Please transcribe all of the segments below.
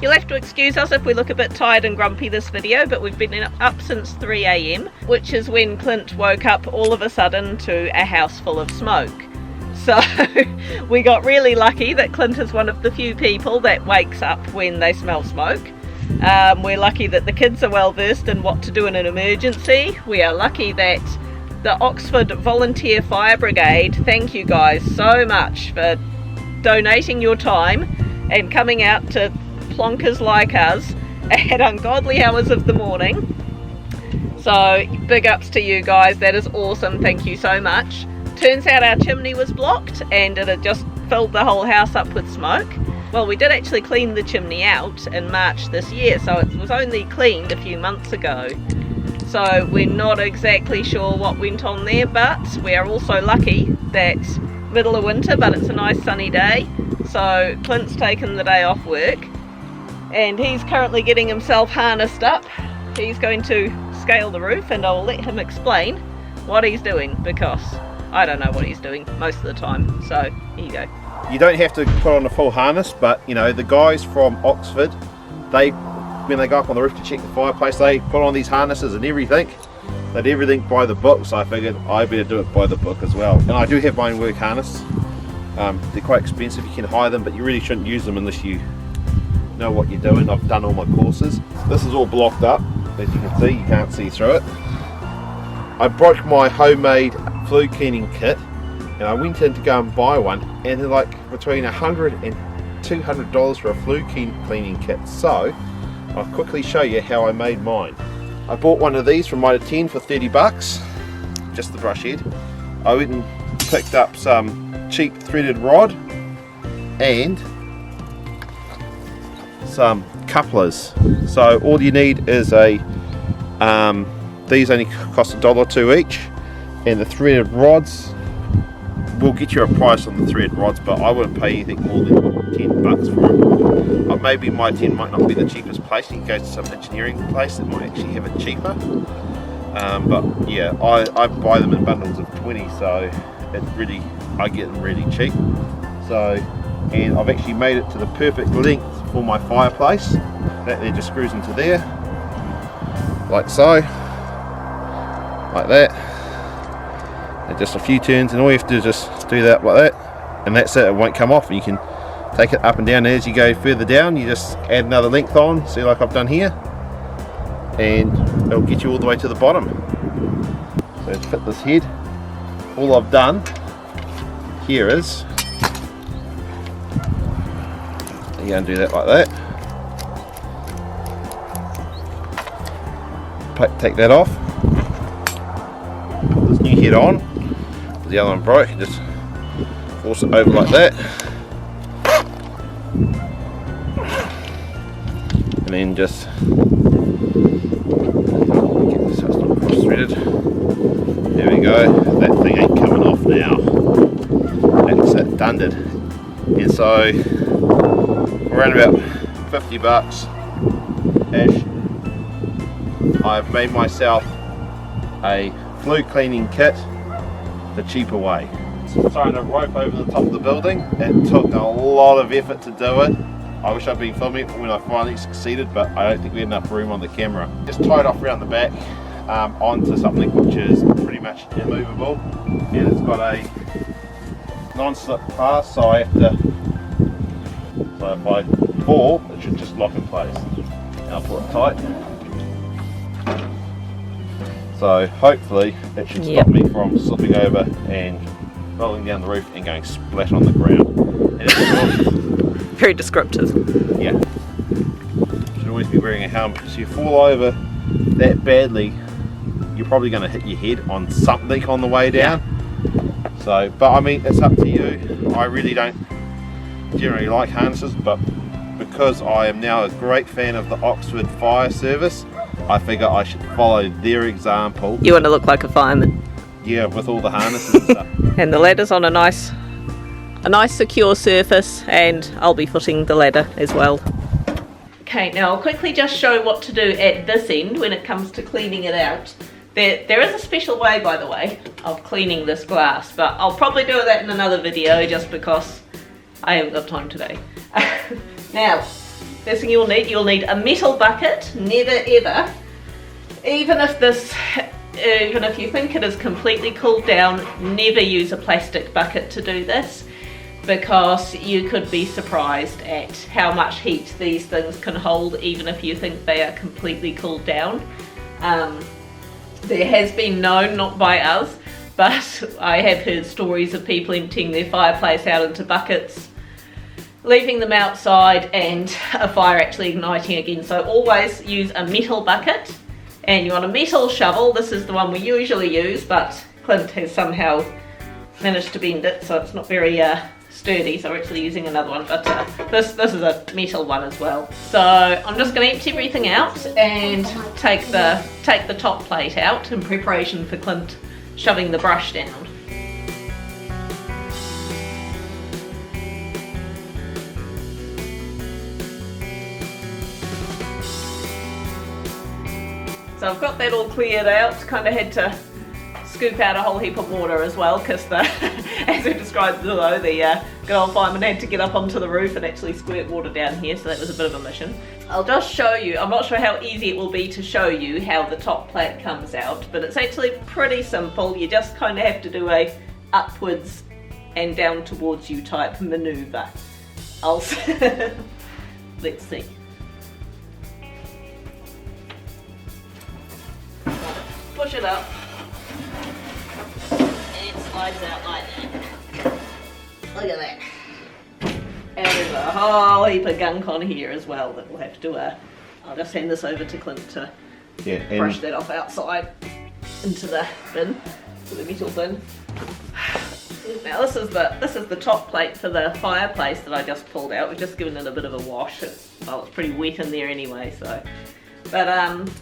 You'll have to excuse us if we look a bit tired and grumpy this video, but we've been up since 3 AM, which is when Clint woke up all of a sudden to a house full of smoke. So we got really lucky that Clint is one of the few people that wakes up when they smell smoke. We're lucky that the kids are well versed in what to do in an emergency. We are lucky that the Oxford Volunteer Fire Brigade, thank you guys so much for donating your time and coming out to plonkers like us at ungodly hours of the morning. So big ups to you guys, that is awesome, thank you so much. Turns out our chimney was blocked and it had just filled the whole house up with smoke. Well, we did actually clean the chimney out in March this year, so it was only cleaned a few months ago. So we're not exactly sure what went on there, but we are also lucky that middle of winter, but it's a nice sunny day. So Clint's taken the day off work and he's currently getting himself harnessed up. He's going to scale the roof and I'll let him explain what he's doing because I don't know what he's doing most of the time. So here you go. You don't have to put on a full harness, but you know, the guys from Oxford, when they go up on the roof to check the fireplace, they put on these harnesses and everything. They do everything by the book, so I figured I better do it by the book as well. And I do have my own work harness. They're quite expensive, you can hire them, but you really shouldn't use them unless you know what you're doing. I've done all my courses. This is all blocked up, as you can see, you can't see through it. I broke my homemade flue cleaning kit and I went in to go and buy one, and they're like between $100 and $200 for a flue cleaning kit. So I'll quickly show you how I made mine. I bought one of these from Mitre 10 for 30 bucks, just the brush head. I went and picked up some cheap threaded rod and some couplers. So all you need is a these only cost $1.02 each, and the threaded rods will get you a price on the thread rods, but I wouldn't pay anything more than 10 bucks for them. Maybe my 10 might not be the cheapest place. You can go to some engineering place that might actually have it cheaper. But yeah, I buy them in bundles of 20, so I get them really cheap. So, and I've actually made it to the perfect length for my fireplace. That there just screws into there, like so, like that. And just a few turns, and all you have to do is just do that like that, and that's it. It won't come off, and you can take it up and down. And as you go further down, you just add another length on, see, like I've done here, and it'll get you all the way to the bottom. So to fit this head, all I've done here is you go and do that like that, take that off, put this new head on. The other one broke, just force it over like that, and then just get this so it's not cross threaded. There we go, that thing ain't coming off now. That's it, done it. And so around about 50 bucks ish, I've made myself a flue cleaning kit the cheaper way. Throwing a rope over the top of the building, it took a lot of effort to do it. I wish I'd been filming it when I finally succeeded, but I don't think we had enough room on the camera. Just tie it off around the back onto something which is pretty much immovable, and it's got a non-slip pass, so if I fall, it should just lock in place. Now pull it tight. So hopefully it should stop me from slipping over and rolling down the roof and going splat on the ground. Very descriptive. Yeah. Should always be wearing a helmet, because if you fall over that badly, you're probably going to hit your head on something on the way down. Yeah. So, but I mean, it's up to you. I really don't generally like harnesses, but because I am now a great fan of the Oxford Fire Service, I figure I should follow their example. You want to look like a fireman. Yeah, with all the harnesses and stuff. And the ladder's on a nice secure surface, and I'll be footing the ladder as well. Okay, now I'll quickly just show what to do at this end when it comes to cleaning it out. There is a special way, by the way, of cleaning this glass, but I'll probably do that in another video just because I haven't got time today. Now, First thing you'll need a metal bucket. Never ever, even if you think it is completely cooled down, never use a plastic bucket to do this, because you could be surprised at how much heat these things can hold even if you think they are completely cooled down. There has been known, not by us, but I have heard stories of people emptying their fireplace out into buckets, leaving them outside, and a fire actually igniting again. So always use a metal bucket, and you want a metal shovel. This is the one we usually use, but Clint has somehow managed to bend it, so it's not very sturdy, so we're actually using another one, but this is a metal one as well. So I'm just going to empty everything out and take the top plate out in preparation for Clint shoving the brush down. So I've got that all cleared out, kind of had to scoop out a whole heap of water as well, because as we described below, the good old fireman had to get up onto the roof and actually squirt water down here, so that was a bit of a mission. I'll just show you, I'm not sure how easy it will be to show you how the top plate comes out, but it's actually pretty simple. You just kind of have to do a upwards and down towards you type maneuver. Let's see. Push it up. Slides out like that. Look at that. And there's a whole heap of gunk on here as well that we'll have to, I'll just hand this over to Clint to brush that off outside into the bin, to the metal bin. Now this is the top plate for the fireplace that I just pulled out. We've just given it a bit of a wash. It's pretty wet in there anyway, so. But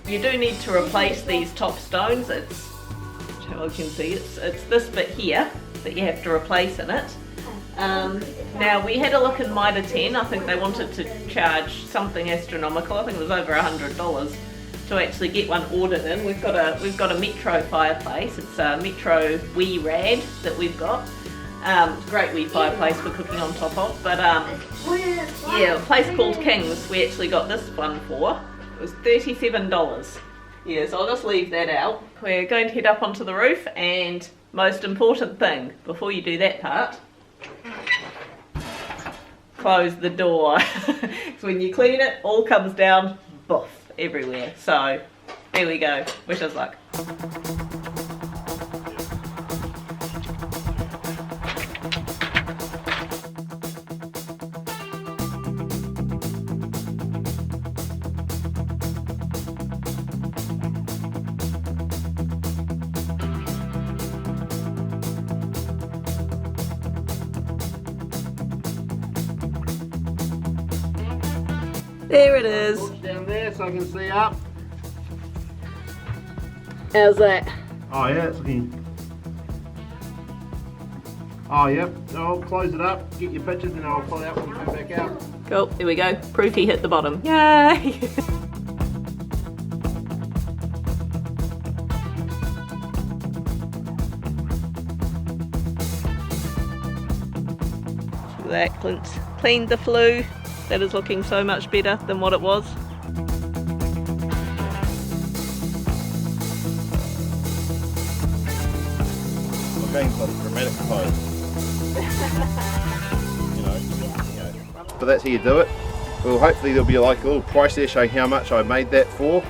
you do need to replace these top stones. It's, how you can see, it's this bit here that you have to replace in it. Now we had a look in Mitre 10. I think they wanted to charge something astronomical. I think it was over $100 to actually get one ordered in. We've got a Metro fireplace. It's a Metro wee rad that we've got. Great wee fireplace for cooking on top of. But yeah, a place called King's we actually got this one for. It was $37. Yeah, so I'll just leave that out. We're going to head up onto the roof, and most important thing, before you do that part, close the door. So when you clean it, all comes down, boof, everywhere. So, there we go. Wish us luck. There it is. Push down there so I can see up. How's that? Oh yeah, it's looking. Oh yep. I'll close it up, get your pictures, and I'll pull it out when you come back out. Cool, there we go. Proof he hit the bottom. Yay! That Clint's cleaned the flue. That is looking so much better than what it was. I'm going for the dramatic pose. you know. But that's how you do it. Well, hopefully there'll be like a little price there showing how much I made that for.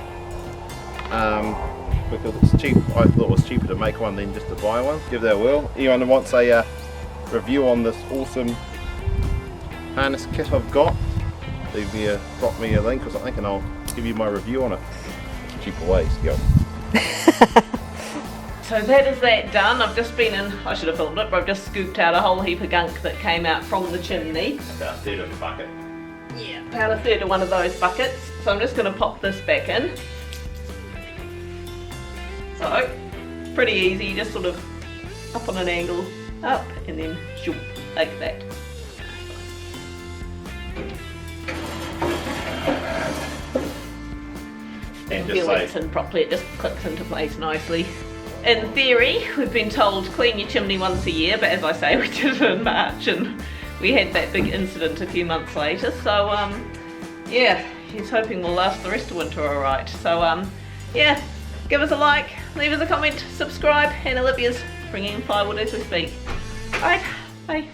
Because it's cheap. I thought it was cheaper to make one than just to buy one. Give that a whirl. Anyone who wants a review on this awesome harness kit I've got, drop me a link or something and I'll give you my review on it. Cheaper ways to go. So that is that done. I've just been in, I should have filmed it, but I've just scooped out a whole heap of gunk that came out from the chimney. About a third of the bucket. Yeah, about a third of one of those buckets. So I'm just going to pop this back in. So, pretty easy, you just sort of up on an angle, up, and then shoop, like that. And Feel it's in properly, it just clicks into place nicely. In theory, we've been told clean your chimney once a year, but as I say, we did it in March and we had that big incident a few months later, so yeah, he's hoping we'll last the rest of winter alright. So yeah, give us a like, leave us a comment, subscribe, and Olivia's bringing plywood as we speak. Alright, bye.